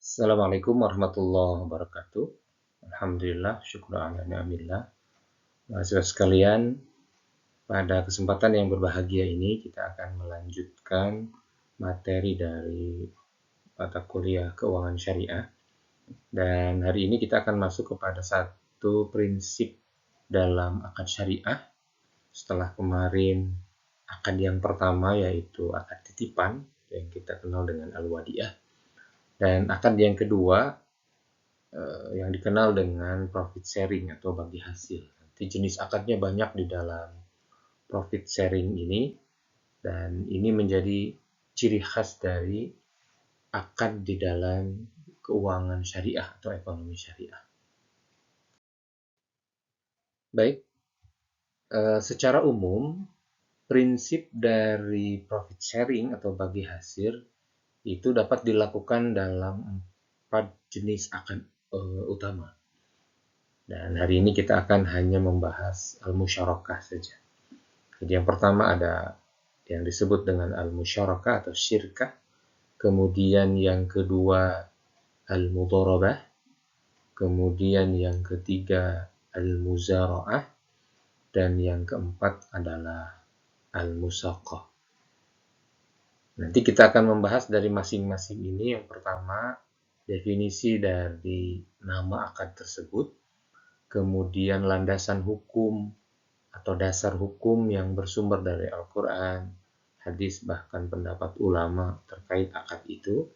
Assalamualaikum warahmatullahi wabarakatuh. Alhamdulillah, syukur ala ni'amillah. Mahasiswa sekalian, pada kesempatan yang berbahagia ini kita akan melanjutkan materi dari mata kuliah keuangan syariah. Dan hari ini kita akan masuk kepada satu prinsip dalam akad syariah. Setelah kemarin akad yang pertama yaitu akad titipan yang kita kenal dengan al-wadi'ah. Dan akad yang kedua yang dikenal dengan profit sharing atau bagi hasil. Nanti jenis akadnya banyak di dalam profit sharing ini, dan ini menjadi ciri khas dari akad di dalam keuangan syariah atau ekonomi syariah. Baik, secara umum prinsip dari profit sharing atau bagi hasil itu dapat dilakukan dalam 4 jenis akad utama. Dan hari ini kita akan hanya membahas al-musyarakah saja. Jadi yang pertama ada yang disebut dengan al-musyarakah atau syirkah. Kemudian yang kedua al-mudharabah. Kemudian yang ketiga al-muzara'ah. Dan yang keempat adalah al-musaqah. Nanti kita akan membahas dari masing-masing ini. Yang pertama, definisi dari nama akad tersebut. Kemudian landasan hukum atau dasar hukum yang bersumber dari Al-Quran, hadis, bahkan pendapat ulama terkait akad itu.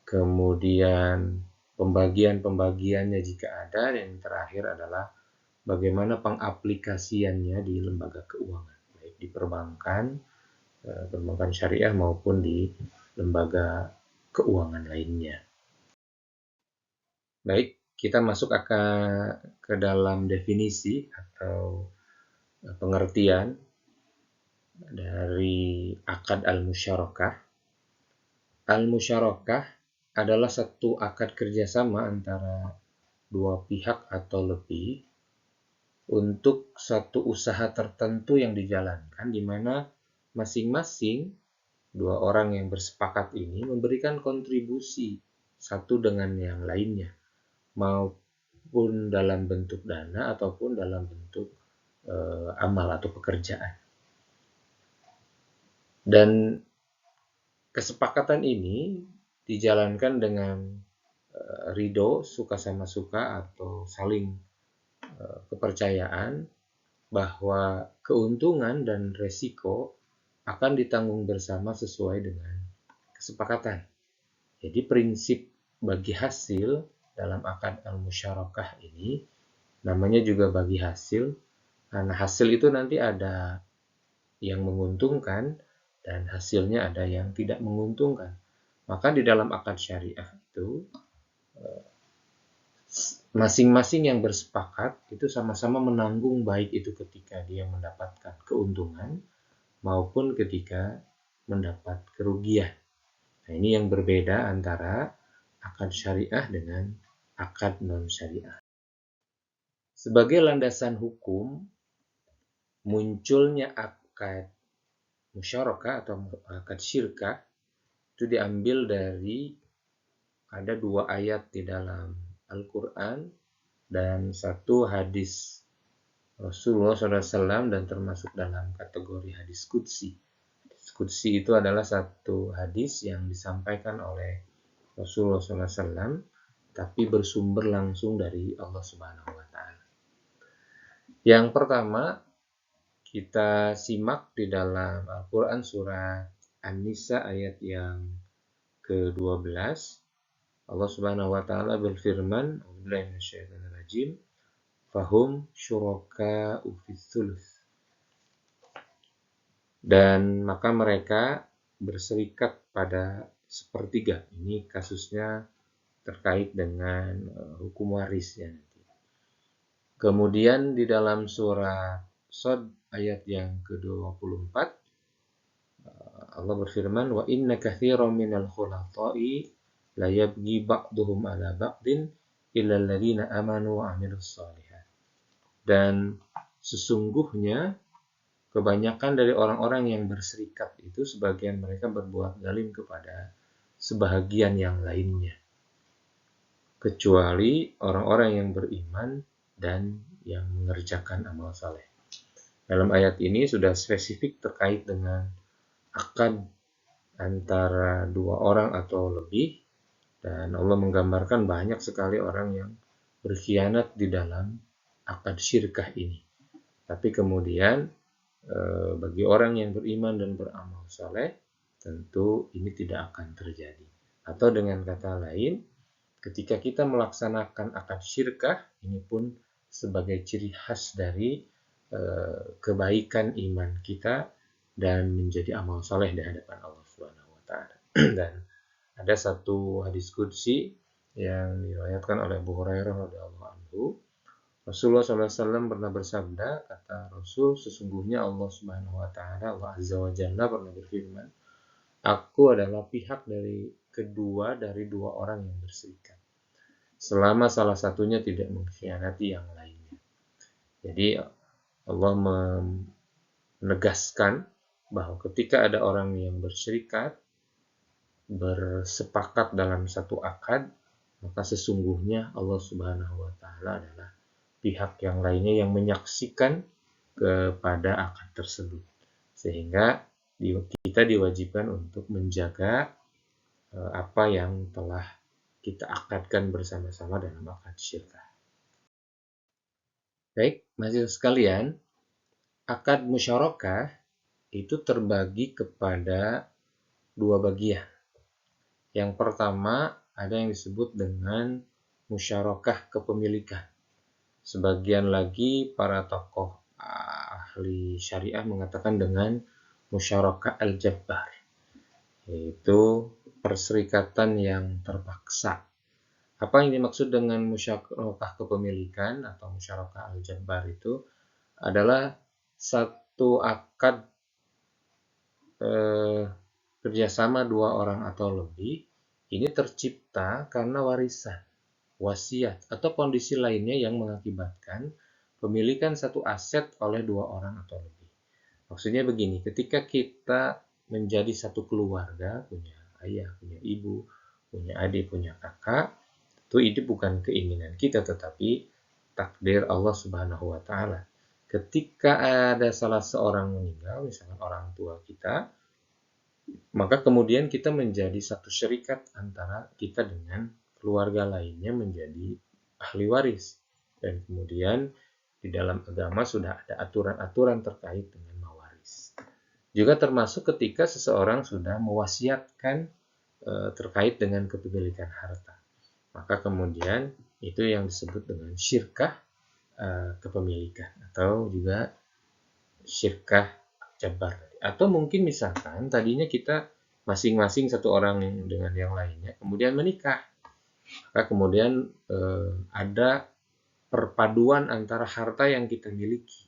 Kemudian pembagian-pembagiannya jika ada. Dan yang terakhir adalah bagaimana pengaplikasiannya di lembaga keuangan, baik di perbankan syariah maupun di lembaga keuangan lainnya. Baik, kita masuk ke dalam definisi atau pengertian dari akad al-musyarakah. Al-musyarakah adalah satu akad kerjasama antara dua pihak atau lebih untuk satu usaha tertentu yang dijalankan, di mana masing-masing dua orang yang bersepakat ini memberikan kontribusi satu dengan yang lainnya, maupun dalam bentuk dana ataupun dalam bentuk amal atau pekerjaan. Dan kesepakatan ini dijalankan dengan ridho, suka sama suka, atau saling kepercayaan bahwa keuntungan dan resiko akan ditanggung bersama sesuai dengan kesepakatan. Jadi prinsip bagi hasil dalam akad al-musyarakah ini namanya juga bagi hasil, karena hasil itu nanti ada yang menguntungkan dan hasilnya ada yang tidak menguntungkan. Maka di dalam akad syariah itu masing-masing yang bersepakat itu sama-sama menanggung, baik itu ketika dia mendapatkan keuntungan maupun ketika mendapat kerugian. Nah, ini yang berbeda antara akad syariah dengan akad non-syariah. Sebagai landasan hukum, munculnya akad musyarakah atau akad syirkah itu diambil dari ada 2 ayat di dalam Al-Quran dan 1 hadis Rasulullah SAW, dan termasuk dalam kategori hadis qudsi. Hadis qudsi itu adalah satu hadis yang disampaikan oleh Rasulullah SAW, tapi bersumber langsung dari Allah Subhanahu wa Ta'ala. Yang pertama, kita simak di dalam Al-Quran surah An-Nisa ayat yang ke-12. Allah Subhanahu wa Ta'ala berfirman, "A'udzubillahi minasyaitonir rajim, fahum syuraka'u fits-tsults." Dan maka mereka berserikat pada sepertiga. Ini kasusnya terkait dengan hukum warisnya nanti. Kemudian di dalam surah Shad ayat yang ke-24, Allah berfirman, "Wa inna katsiran minal khulata'i la yabghi ba'duhum 'ala ba'din illa alladziina amanu wa 'amilus shalihat." Dan sesungguhnya kebanyakan dari orang-orang yang berserikat itu sebagian mereka berbuat zalim kepada sebahagian yang lainnya. kecuali orang-orang yang beriman dan yang mengerjakan amal saleh. Dalam ayat ini sudah spesifik terkait dengan akad antara dua orang atau lebih, dan Allah menggambarkan banyak sekali orang yang berkhianat di dalam akad syirkah ini. Tapi kemudian bagi orang yang beriman dan beramal saleh, tentu ini tidak akan terjadi. Atau dengan kata lain, ketika kita melaksanakan akad syirkah, ini pun sebagai ciri khas dari kebaikan iman kita dan menjadi amal saleh di hadapan Allah Subhanahu wa taala. Dan ada satu hadis qudsi yang diriwayatkan oleh Abu Hurairah radhiyallahu anhu. Rasulullah SAW pernah bersabda, kata Rasul, sesungguhnya Allah Subhanahu wa taala, Allah Azza wa Jalla pernah berfirman, aku adalah pihak dari dua orang yang berserikat, selama salah satunya tidak mengkhianati yang lainnya. Jadi Allah menegaskan bahwa ketika ada orang yang berserikat, bersepakat dalam satu akad, maka sesungguhnya Allah Subhanahu wa taala adalah pihak yang lainnya yang menyaksikan kepada akad tersebut. Sehingga kita diwajibkan untuk menjaga apa yang telah kita akadkan bersama-sama dalam akad syirkah. Baik, mahasiswa sekalian, akad musyarakah itu terbagi kepada dua bagian. Yang pertama ada yang disebut dengan musyarakah kepemilikan. Sebagian lagi para tokoh ahli syariah mengatakan dengan musyarakah al-jabbar, yaitu perserikatan yang terpaksa. Apa yang dimaksud dengan musyarakah kepemilikan atau musyarakah al-jabbar itu adalah satu akad kerjasama dua orang atau lebih, ini tercipta karena warisan, wasiat, atau kondisi lainnya yang mengakibatkan pemilikan satu aset oleh dua orang atau lebih. Maksudnya begini, ketika kita menjadi satu keluarga, punya ayah, punya ibu, punya adik, punya kakak, itu bukan keinginan kita, tetapi takdir Allah Subhanahu wa taala. Ketika ada salah seorang meninggal, misalkan orang tua kita, maka kemudian kita menjadi satu syarikat antara kita dengan keluarga lainnya menjadi ahli waris. Dan kemudian di dalam agama sudah ada aturan-aturan terkait dengan mewaris. Juga termasuk ketika seseorang sudah mewasiatkan terkait dengan kepemilikan harta. Maka kemudian itu yang disebut dengan syirkah kepemilikan atau juga syirkah jabar. Atau mungkin misalkan tadinya kita masing-masing satu orang dengan yang lainnya, kemudian menikah. Maka kemudian ada perpaduan antara harta yang kita miliki.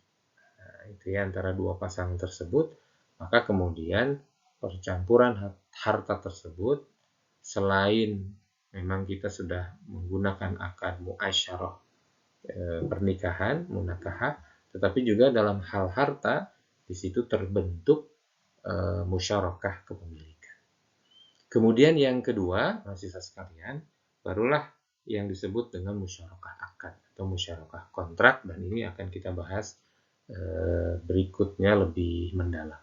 Nah, itu ya, antara dua pasangan tersebut. Maka kemudian percampuran harta tersebut, selain memang kita sudah menggunakan akad muasyarah pernikahan, munakahah, tetapi juga dalam hal harta, di situ terbentuk musyarakah kepemilikan. Kemudian yang kedua, mahasiswa sekalian, barulah yang disebut dengan musyarakah akad atau musyarakah kontrak, dan ini akan kita bahas berikutnya lebih mendalam.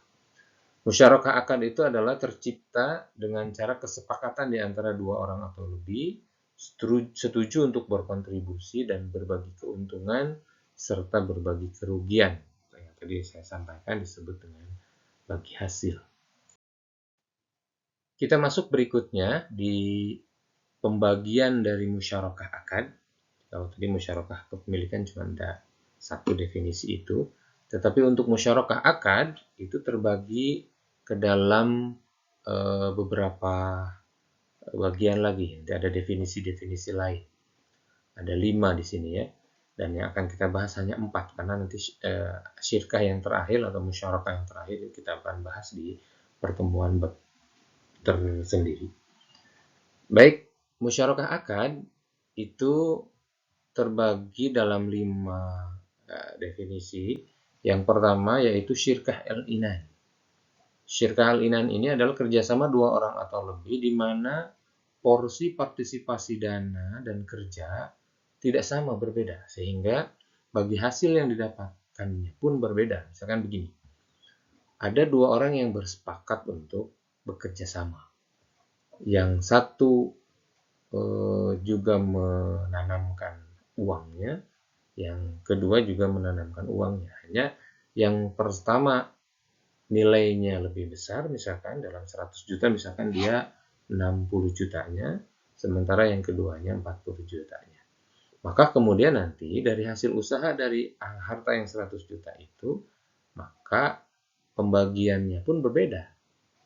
Musyarakah akad itu adalah tercipta dengan cara kesepakatan di antara dua orang atau lebih, setuju untuk berkontribusi dan berbagi keuntungan serta berbagi kerugian. Yang tadi saya sampaikan disebut dengan bagi hasil. Kita masuk berikutnya di pembagian dari musyarakah akad. Kalau tadi musyarakah kepemilikan cuma ada satu definisi itu, tetapi untuk musyarakah akad itu terbagi ke dalam beberapa bagian lagi. Ada definisi-definisi lain. Ada 5 di sini ya. Dan yang akan kita bahas hanya 4, karena nanti syirkah yang terakhir atau musyarakah yang terakhir kita akan bahas di pertemuan tersendiri. Baik, musyarakah akad itu terbagi dalam 5 definisi. Yang pertama yaitu syirkah al-inan. Syirkah al-inan ini adalah kerjasama dua orang atau lebih, di mana porsi partisipasi dana dan kerja tidak sama, berbeda, sehingga bagi hasil yang didapatkannya pun berbeda. Misalkan begini, ada dua orang yang bersepakat untuk bekerja sama. Yang satu juga menanamkan uangnya, yang kedua juga menanamkan uangnya. Hanya yang pertama nilainya lebih besar, misalkan dalam 100 juta, misalkan dia 60 jutanya, sementara yang keduanya 40 jutanya. Maka kemudian nanti dari hasil usaha dari harta yang 100 juta itu, maka pembagiannya pun berbeda,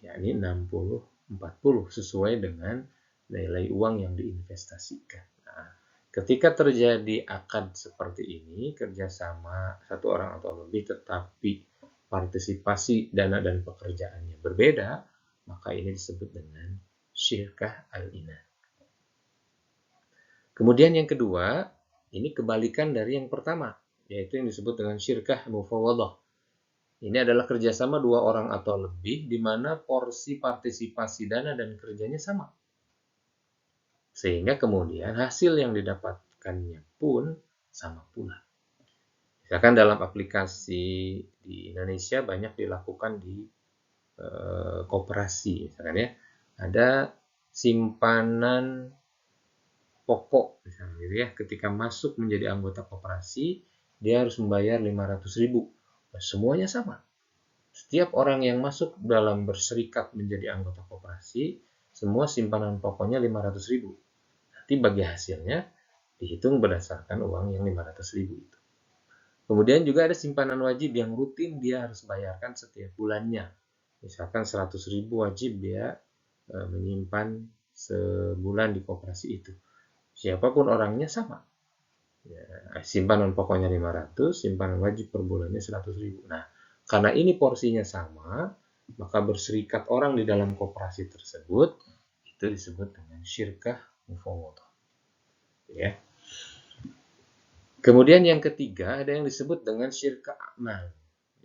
yakni 60-40 sesuai dengan nilai uang yang diinvestasikan. Nah, ketika terjadi akad seperti ini, kerjasama satu orang atau lebih, tetapi partisipasi dana dan pekerjaannya berbeda, maka ini disebut dengan syirkah al-inah. Kemudian yang kedua, ini kebalikan dari yang pertama, yaitu yang disebut dengan syirkah mufawadah. Ini adalah kerjasama dua orang atau lebih, di mana porsi partisipasi dana dan kerjanya sama. Sehingga kemudian hasil yang didapatkannya pun sama pula. Misalkan dalam aplikasi di Indonesia banyak dilakukan di koperasi, misalkan ya, ada simpanan pokok, misalnya gitu ya. Ketika masuk menjadi anggota koperasi, dia harus membayar 500.000. Nah, semuanya sama. Setiap orang yang masuk dalam berserikat menjadi anggota koperasi, semua simpanan pokoknya 500.000. Nanti bagi hasilnya dihitung berdasarkan uang yang 500.000 itu. Kemudian juga ada simpanan wajib yang rutin dia harus bayarkan setiap bulannya. Misalkan 100.000 wajib dia menyimpan sebulan di koperasi itu. Siapapun orangnya sama. Ya, simpanan pokoknya 500, simpanan wajib per bulannya 100.000. Nah, karena ini porsinya sama, maka berserikat orang di dalam koperasi tersebut itu disebut dengan syirkah mufawadah. Ya. Kemudian yang ketiga ada yang disebut dengan syirkah amal,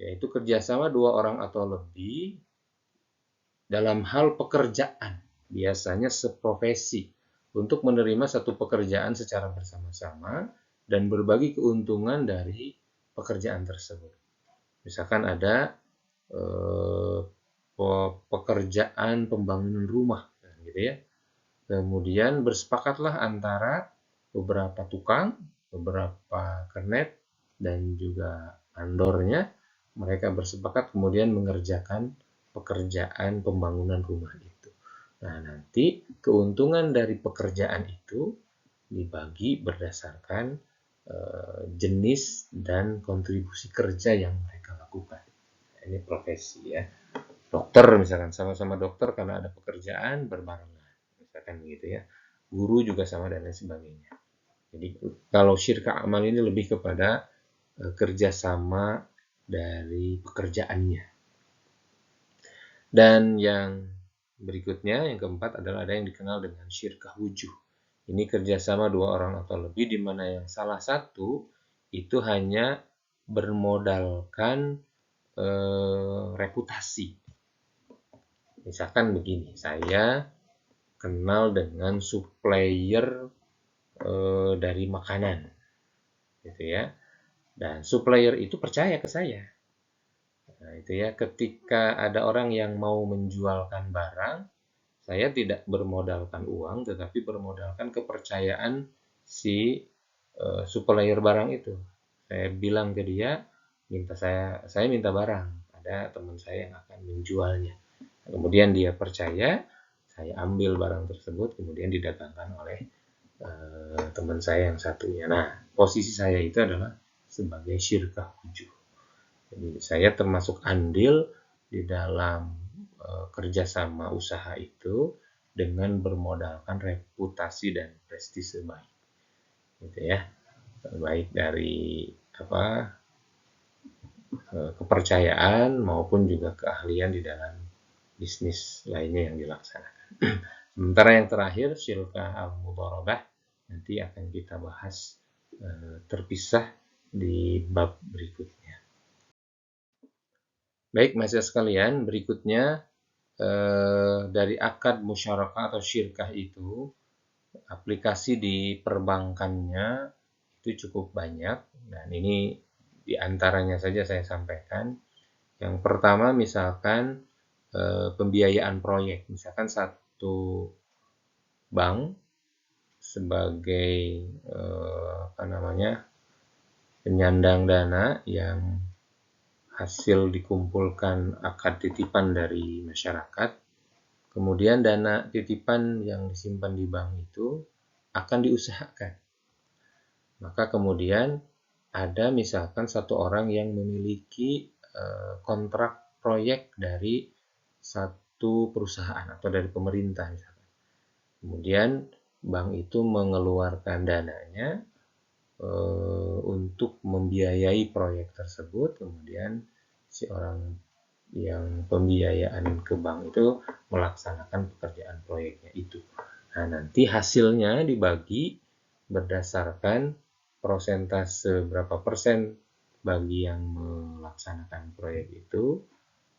yaitu kerjasama dua orang atau lebih dalam hal pekerjaan, biasanya seprofesi, untuk menerima satu pekerjaan secara bersama-sama dan berbagi keuntungan dari pekerjaan tersebut. Misalkan ada pekerjaan pembangunan rumah, gitu ya. Kemudian bersepakatlah antara beberapa tukang, beberapa kernet, dan juga mandornya. Mereka bersepakat kemudian mengerjakan pekerjaan pembangunan rumah itu. Nah, nanti keuntungan dari pekerjaan itu dibagi berdasarkan jenis dan kontribusi kerja yang mereka lakukan. Ini profesi ya. Dokter misalkan, sama-sama dokter karena ada pekerjaan berbarengan, misalkan begitu ya. Guru juga sama dan lain sebagainya. Jadi kalau syirkah amal ini lebih kepada kerjasama dari pekerjaannya. Dan yang berikutnya, yang keempat adalah ada yang dikenal dengan syirkah wujuh. Ini kerjasama dua orang atau lebih, di mana yang salah satu itu hanya bermodalkan reputasi. Misalkan begini, saya kenal dengan supplier dari makanan, gitu ya. Dan supplier itu percaya ke saya. Nah, itu ya, ketika ada orang yang mau menjualkan barang, saya tidak bermodalkan uang, tetapi bermodalkan kepercayaan si supplier barang itu. Saya bilang ke dia, saya minta barang, ada teman saya yang akan menjualnya. Kemudian dia percaya, saya ambil barang tersebut, kemudian didatangkan oleh teman saya yang satunya. Nah, posisi saya itu adalah sebagai syirkah wujuh. Jadi saya termasuk andil di dalam kerjasama usaha itu dengan bermodalkan reputasi dan prestise baik, gitu ya, baik dari kepercayaan maupun juga keahlian di dalam bisnis lainnya yang dilaksanakan. Sementara yang terakhir, syirkah al-mudharabah, nanti akan kita bahas terpisah di bab berikutnya. Baik, mahasiswa sekalian, berikutnya dari akad musyarakah atau syirkah itu, aplikasi di perbankannya itu cukup banyak, dan ini diantaranya saja saya sampaikan. Yang pertama misalkan pembiayaan proyek, misalkan satu bank sebagai penyandang dana yang hasil dikumpulkan akad titipan dari masyarakat, kemudian dana titipan yang disimpan di bank itu akan diusahakan. Maka kemudian ada misalkan satu orang yang memiliki kontrak proyek dari satu perusahaan atau dari pemerintah misalkan. Kemudian bank itu mengeluarkan dananya untuk membiayai proyek tersebut, kemudian si orang yang pembiayaan ke bank itu melaksanakan pekerjaan proyeknya itu. Nah, nanti hasilnya dibagi berdasarkan persentase berapa persen bagi yang melaksanakan proyek itu,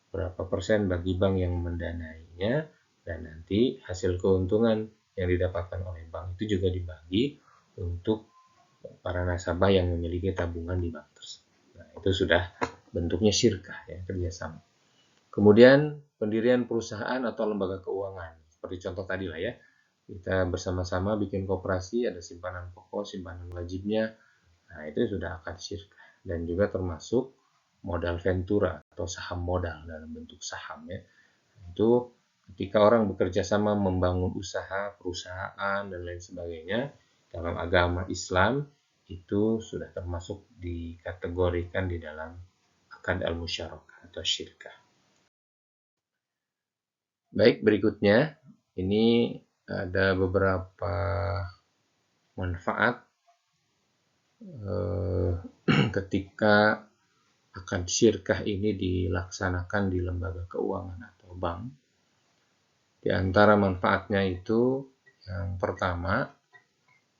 berapa persen bagi bank yang mendanainya, dan nanti hasil keuntungan yang didapatkan oleh bank itu juga dibagi untuk para nasabah yang memiliki tabungan di bank tersebut. Nah, itu sudah bentuknya syirkah, ya, kerjasama. Kemudian pendirian perusahaan atau lembaga keuangan, seperti contoh tadi lah ya, kita bersama-sama bikin koperasi, ada simpanan pokok, simpanan wajibnya, nah itu sudah akad syirkah. Dan juga termasuk modal ventura atau saham modal dalam bentuk saham, ya. Itu ketika orang bekerja sama membangun usaha, perusahaan, dan lain sebagainya, dalam agama Islam itu sudah termasuk dikategorikan di dalam akad al-musyarakah atau syirkah. Baik, berikutnya ini ada beberapa manfaat ketika akad syirkah ini dilaksanakan di lembaga keuangan atau bank. Di antara manfaatnya itu yang pertama,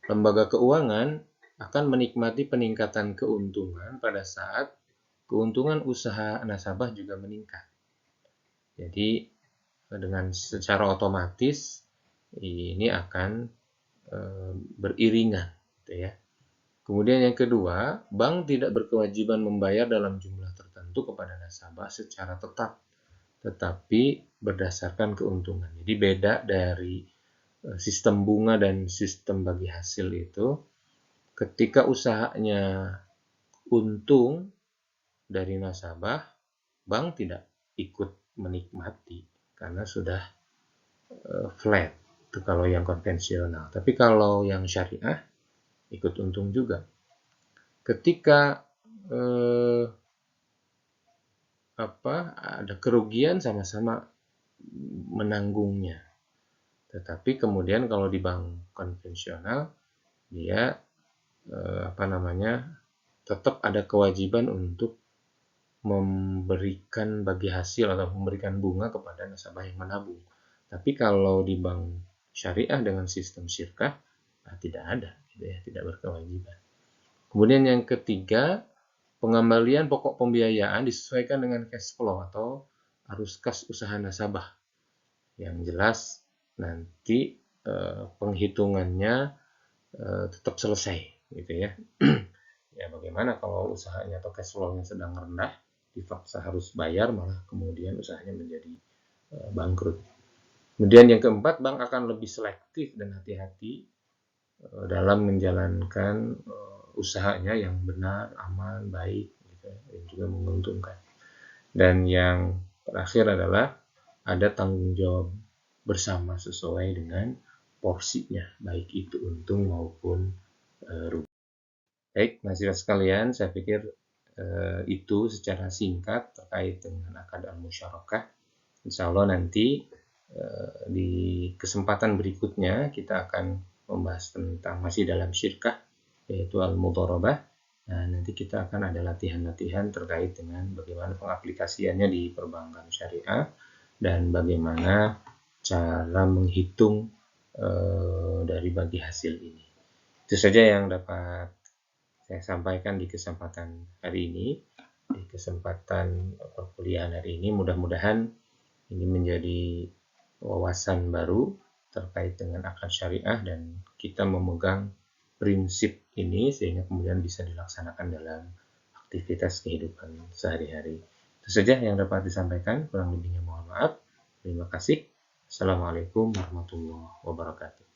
lembaga keuangan akan menikmati peningkatan keuntungan pada saat keuntungan usaha nasabah juga meningkat. Jadi dengan secara otomatis ini akan beriringan, gitu ya. Kemudian yang kedua, bank tidak berkewajiban membayar dalam jumlah tertentu kepada nasabah secara tetap, tetapi berdasarkan keuntungan. Jadi beda dari sistem bunga dan sistem bagi hasil itu, ketika usahanya untung dari nasabah, bank tidak ikut menikmati karena sudah flat, itu kalau yang konvensional. Tapi kalau yang syariah ikut untung juga. Ketika ada kerugian, sama-sama menanggungnya. Tetapi kemudian kalau di bank konvensional dia tetap ada kewajiban untuk memberikan bagi hasil atau memberikan bunga kepada nasabah yang menabung. Tapi kalau di bank syariah dengan sistem syirkah, tidak ada, gitu ya, tidak berkewajiban. Kemudian yang ketiga, pengembalian pokok pembiayaan disesuaikan dengan cash flow atau arus kas usaha nasabah. Yang jelas nanti penghitungannya tetap selesai, gitu ya. Ya, bagaimana kalau usahanya atau cash flow-nya sedang rendah, dipaksa harus bayar, malah kemudian usahanya menjadi bangkrut. Kemudian yang keempat, bank akan lebih selektif dan hati-hati dalam menjalankan usahanya yang benar, aman, baik, gitu, dan juga menguntungkan. Dan yang terakhir adalah ada tanggung jawab bersama sesuai dengan porsinya, baik itu untung maupun rugi. Baik, mahasiswa sekalian, saya pikir itu secara singkat terkait dengan akad al-musyarakah. Insya Allah nanti di kesempatan berikutnya kita akan membahas tentang masih dalam syirkah, yaitu al-mudharabah. Nah, nanti kita akan ada latihan-latihan terkait dengan bagaimana pengaplikasiannya di perbankan syariah dan bagaimana cara menghitung dari bagi hasil ini. Itu saja yang dapat saya sampaikan di kesempatan hari ini, di kesempatan perkuliahan hari ini. Mudah-mudahan Ini menjadi wawasan baru terkait dengan akad syariah dan kita memegang prinsip ini sehingga kemudian bisa dilaksanakan dalam aktivitas kehidupan sehari-hari. Itu saja yang dapat disampaikan, kurang lebihnya mohon maaf. Terima kasih. Assalamualaikum warahmatullahi wabarakatuh.